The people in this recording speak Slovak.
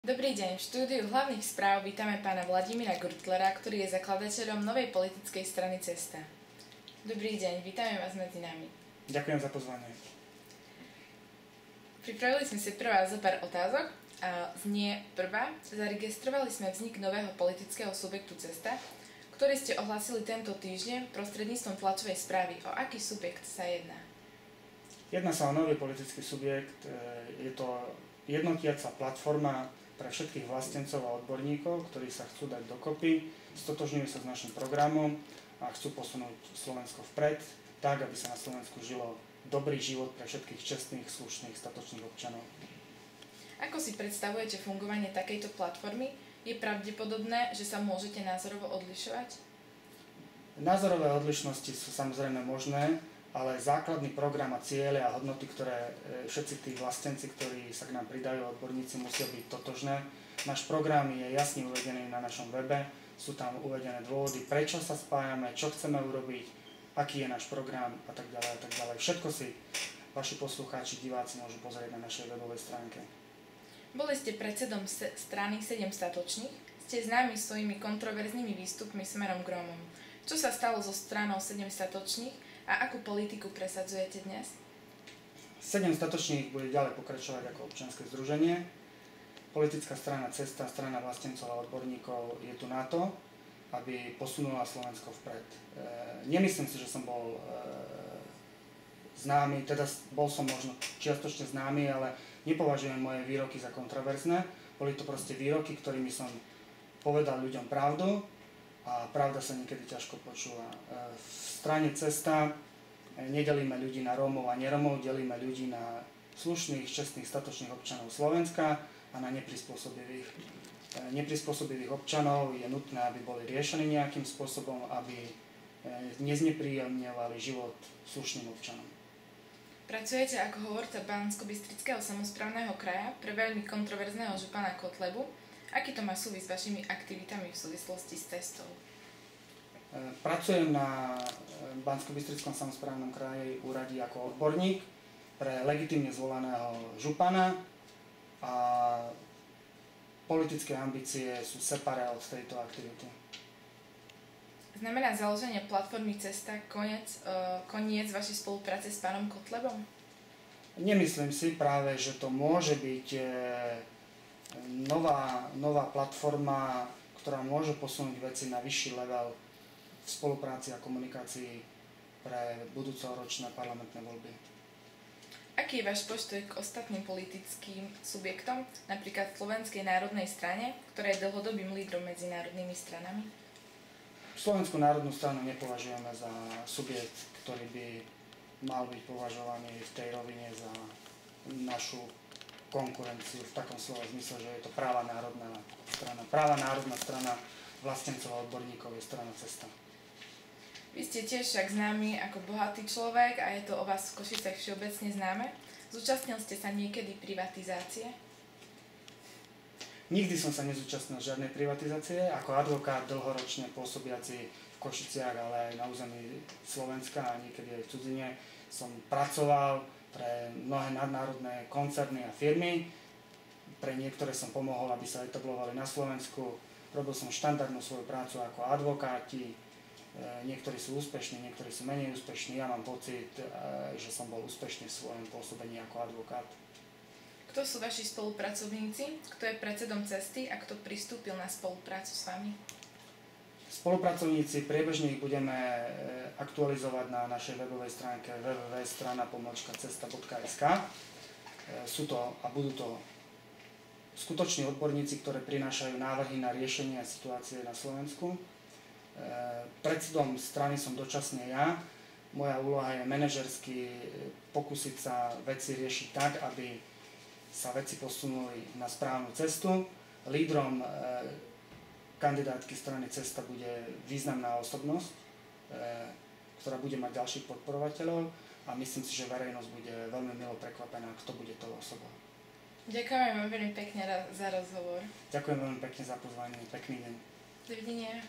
Dobrý deň, v štúdiu hlavných správ vítame pána Vladimíra Grtlera, ktorý je zakladateľom novej politickej strany Cesta. Dobrý deň, vítame vás medzi nami. Ďakujem za pozvanie. Pripravili sme si pre vás zo pár otázok. Znie prvá. Zaregistrovali sme vznik nového politického subjektu Cesta, ktorý ste ohlásili tento týždeň prostredníctvom tlačovej správy. O aký subjekt sa jedná? Jedná sa o nový politický subjekt. Je to jednotiaca platforma pre všetkých vlastencov a odborníkov, ktorí sa chcú dať dokopy, stotožňujú sa s našim programom a chcú posunúť Slovensko vpred, tak, aby sa na Slovensku žilo dobrý život pre všetkých čestných, slušných, statočných občanov. Ako si predstavujete fungovanie takejto platformy? Je pravdepodobné, že sa môžete názorovo odlišovať? Názorové odlišnosti sú samozrejme možné, ale základný program a ciele a hodnoty, ktoré všetci tí vlastenci, ktorí sa k nám pridajú, odborníci, musia byť totožné. Náš program je jasne uvedený na našom webe, sú tam uvedené dôvody, prečo sa spájame, čo chceme urobiť, aký je náš program a tak ďalej a tak ďalej. Všetko si vaši poslucháči, diváci môžu pozrieť na našej webovej stránke. Boli ste predsedom strany 7 statočných, ste známi svojimi kontroverznými výstupmi smerom k Rómom. Čo sa stalo so stranou 7 statočných a akú politiku presadzujete dnes? 7 statočných bude ďalej pokračovať ako občianske združenie. Politická strana Cesta, strana vlastencov a odborníkov je tu na to, aby posunula Slovensko vpred. Nemyslím si, že som bol známy, teda bol som možno čiastočne známy, ale nepovažujem moje výroky za kontroverzné. Boli to proste výroky, ktorými som povedal ľuďom pravdu a pravda sa niekedy ťažko počúva. V strane Cesta nedelíme ľudí na Rómov a nerómov, delíme ľudí na slušných, čestných, statočných občanov Slovenska a na neprispôsobivých. Neprispôsobivých občanov je nutné, aby boli riešení nejakým spôsobom, aby neznepríjemňovali život slušným občanom. Pracujete ako hovorca Banskobystrického samosprávneho kraja pre veľmi kontroverzného župana Kotlebu. Aký to má súvis s vašimi aktivitami v súvislosti s Cestou? Pracujem na Banskobystrickom samosprávnom kraji úrade ako odborník pre legitímne zvolaného župana a politické ambície sú separé od tejto aktivity. Znamená založenie platformy Cesta koniec vašej spolupráce s pánom Kotlebom? Nemyslím si práve, že to môže byť nová platforma, ktorá môže posunúť veci na vyšší level v spolupráci a komunikácii pre budúcoročné parlamentné voľby. Aký je váš postoj k ostatným politickým subjektom, napríklad Slovenskej národnej strane, ktorá je dlhodobým lídrom medzi národnými stranami? Slovenskú národnú stranu nepovažujeme za subjekt, ktorý by mal byť považovaný v tej rovine za našu konkurenciu v takom slova zmysle, že je to práva národná strana. Práva národná strana vlastencov a odborníkov je strana Cesta. Vy ste tiež však známy ako bohatý človek a je to o vás v Košicech všeobecne známe. Zúčastnil ste sa niekedy privatizácie? Nikdy som sa nezúčastnil žiadnej privatizácie. Ako advokát dlhoročne pôsobiaci v Košiciach, ale aj na území Slovenska a niekedy aj v cudzine som pracoval pre mnohé nadnárodné koncerny a firmy. Pre niektoré som pomohol, aby sa etablovali na Slovensku. Robil som štandardnú svoju prácu ako advokáti. Niektorí sú úspešní, niektorí sú menej úspešní. Ja mám pocit, že som bol úspešný v svojom pôsobení ako advokát. Kto sú vaši spolupracovníci? Kto je predsedom Cesty a kto pristúpil na spoluprácu s vami? Spolupracovníci, priebežne ich budeme aktualizovať na našej webovej stránke www.strana.cesta.sk. Sú to a budú to skutoční odborníci, ktorí prinášajú návrhy na riešenie situácie na Slovensku. Predsedom strany som dočasne ja. Moja úloha je manažersky pokúsiť sa veci riešiť tak, aby sa veci posunuli na správnu cestu. Lídrom kandidátky strany Cesta bude významná osobnosť, ktorá bude mať ďalších podporovateľov a myslím si, že verejnosť bude veľmi milo prekvapená, kto bude tou osobou. Ďakujem vám veľmi pekne za rozhovor. Ďakujem veľmi pekne za pozvanie. Pekný deň. Dovidenia.